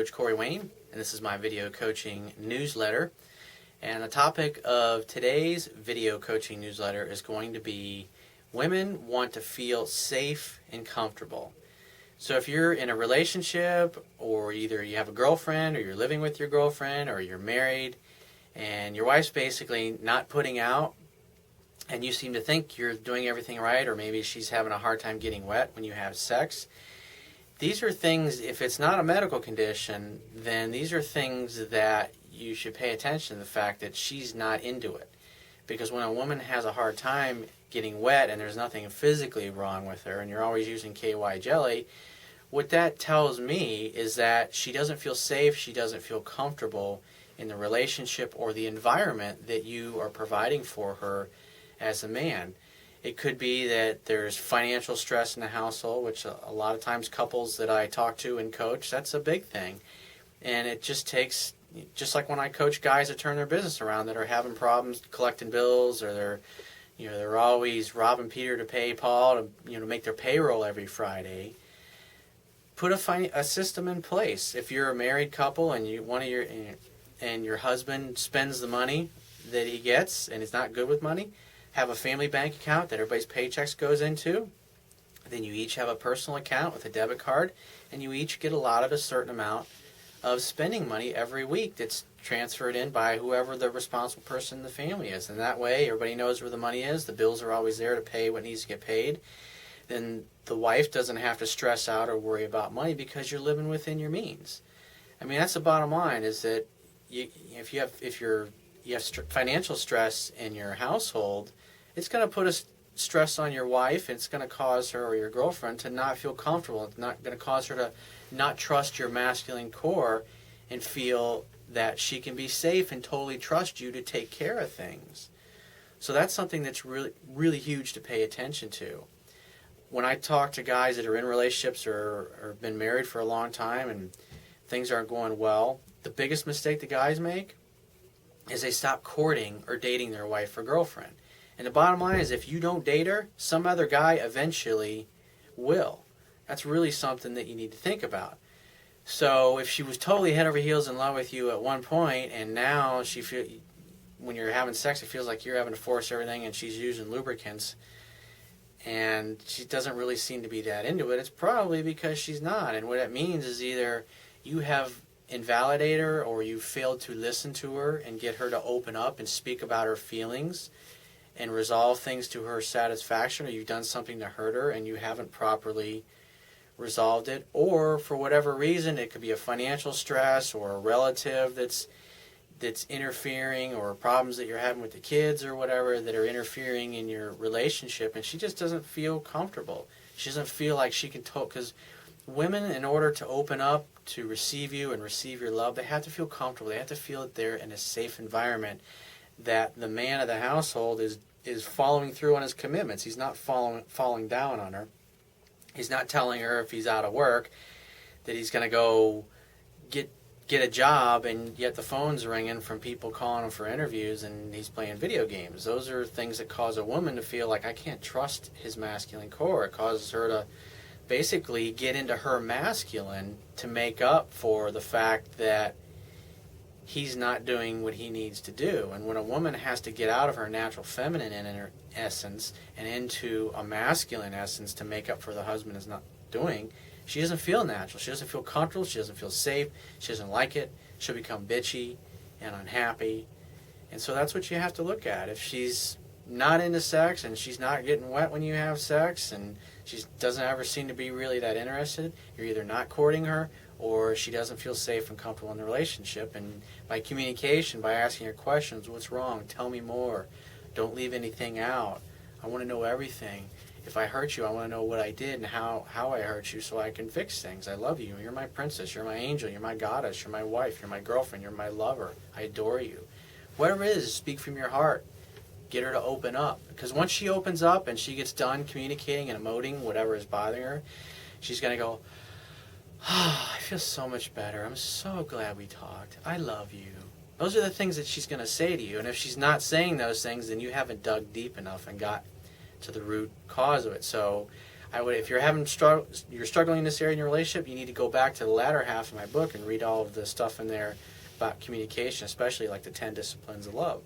Coach Corey Wayne, and this is my video coaching newsletter. And the topic of today's video coaching newsletter is going to be women want to feel safe and comfortable. So if you're in a relationship, or either you have a girlfriend, or you're living with your girlfriend, or you're married, and your wife's basically not putting out, and you seem to think you're doing everything right, or maybe she's having a hard time getting wet when you have sex, these are things, if it's not a medical condition, then these are things that you should pay attention to the fact that she's not into it. Because when a woman has a hard time getting wet and there's nothing physically wrong with her and you're always using KY jelly, what that tells me is that she doesn't feel safe, she doesn't feel comfortable in the relationship or the environment that you are providing for her as a man. It could be that there's financial stress in the household, which a lot of times couples that I talk to and coach, that's a big thing. And it just takes, just like when I coach guys that turn their business around that are having problems collecting bills, or they're always robbing Peter to pay Paul to make their payroll every Friday. Put a system in place. If you're a married couple and your husband spends the money that he gets and is not good with money, have a family bank account that everybody's paychecks goes into. Then you each have a personal account with a debit card, and you each get allotted a certain amount of spending money every week that's transferred in by whoever the responsible person in the family is. And that way everybody knows where the money is, the bills are always there to pay what needs to get paid. Then the wife doesn't have to stress out or worry about money because you're living within your means. I mean, that's the bottom line, is that if you have financial stress in your household, it's going to put a stress on your wife. It's going to cause her or your girlfriend to not feel comfortable. It's not going to cause her to not trust your masculine core and feel that she can be safe and totally trust you to take care of things. So that's something that's really, really huge to pay attention to. When I talk to guys that are in relationships or have been married for a long time and things aren't going well, the biggest mistake the guys make is they stop courting or dating their wife or girlfriend. And the bottom line is, if you don't date her, some other guy eventually will. That's really something that you need to think about. So if she was totally head over heels in love with you at one point, and now when you're having sex, it feels like you're having to force everything and she's using lubricants, and she doesn't really seem to be that into it, it's probably because she's not. And what it means is either you have invalidated her, or you failed to listen to her and get her to open up and speak about her feelings and resolve things to her satisfaction, or you've done something to hurt her and you haven't properly resolved it. Or for whatever reason, it could be a financial stress or a relative that's interfering, or problems that you're having with the kids or whatever that are interfering in your relationship, and she just doesn't feel comfortable. She doesn't feel like she can talk, because women, in order to open up to receive you and receive your love, they have to feel comfortable. They have to feel that they're in a safe environment, that the man of the household is following through on his commitments. He's not falling down on her. He's not telling her if he's out of work that he's going to go get a job, and yet the phone's ringing from people calling him for interviews and he's playing video games. Those are things that cause a woman to feel like, I can't trust his masculine core. It causes her to basically get into her masculine to make up for the fact that he's not doing what he needs to do. And when a woman has to get out of her natural feminine in her essence and into a masculine essence to make up for the husband is not doing, she doesn't feel natural. She doesn't feel comfortable. She doesn't feel safe. She doesn't like it. She'll become bitchy and unhappy. And so that's what you have to look at. If she's not into sex and she's not getting wet when you have sex and she doesn't ever seem to be really that interested, you're either not courting her or she doesn't feel safe and comfortable in the relationship. And by communication, by asking her questions, what's wrong? Tell me more. Don't leave anything out. I want to know everything. If I hurt you, I want to know what I did and how I hurt you so I can fix things. I love you. You're my princess. You're my angel. You're my goddess. You're my wife. You're my girlfriend. You're my lover. I adore you. Whatever it is, speak from your heart. Get her to open up. Because once she opens up and she gets done communicating and emoting whatever is bothering her, she's going to go, oh, I feel so much better. I'm so glad we talked. I love you. Those are the things that she's going to say to you. And if she's not saying those things, then you haven't dug deep enough and got to the root cause of it. So if you're struggling in this area in your relationship, you need to go back to the latter half of my book and read all of the stuff in there about communication, especially like the 10 disciplines of love.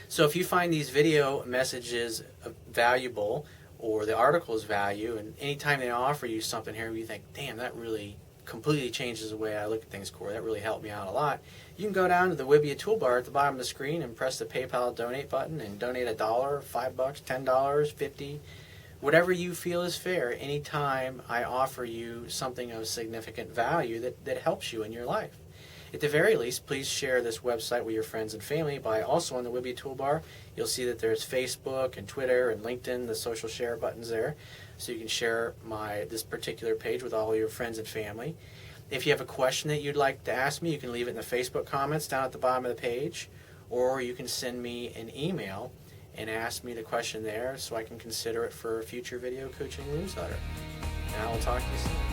So if you find these video messages valuable, or the articles value, and anytime they offer you something here, you think, damn, that really completely changes the way I look at things, Corey. That really helped me out a lot. You can go down to the Wibbia toolbar at the bottom of the screen and press the PayPal donate button and donate $1, $5, $10, $50, whatever you feel is fair. Anytime I offer you something of significant value that helps you in your life. At the very least, please share this website with your friends and family. By also on the Wibbia toolbar, you'll see that there's Facebook and Twitter and LinkedIn, the social share buttons there. So you can share this particular page with all your friends and family. If you have a question that you'd like to ask me, you can leave it in the Facebook comments down at the bottom of the page, or you can send me an email and ask me the question there so I can consider it for a future video coaching newsletter. And I will talk to you soon.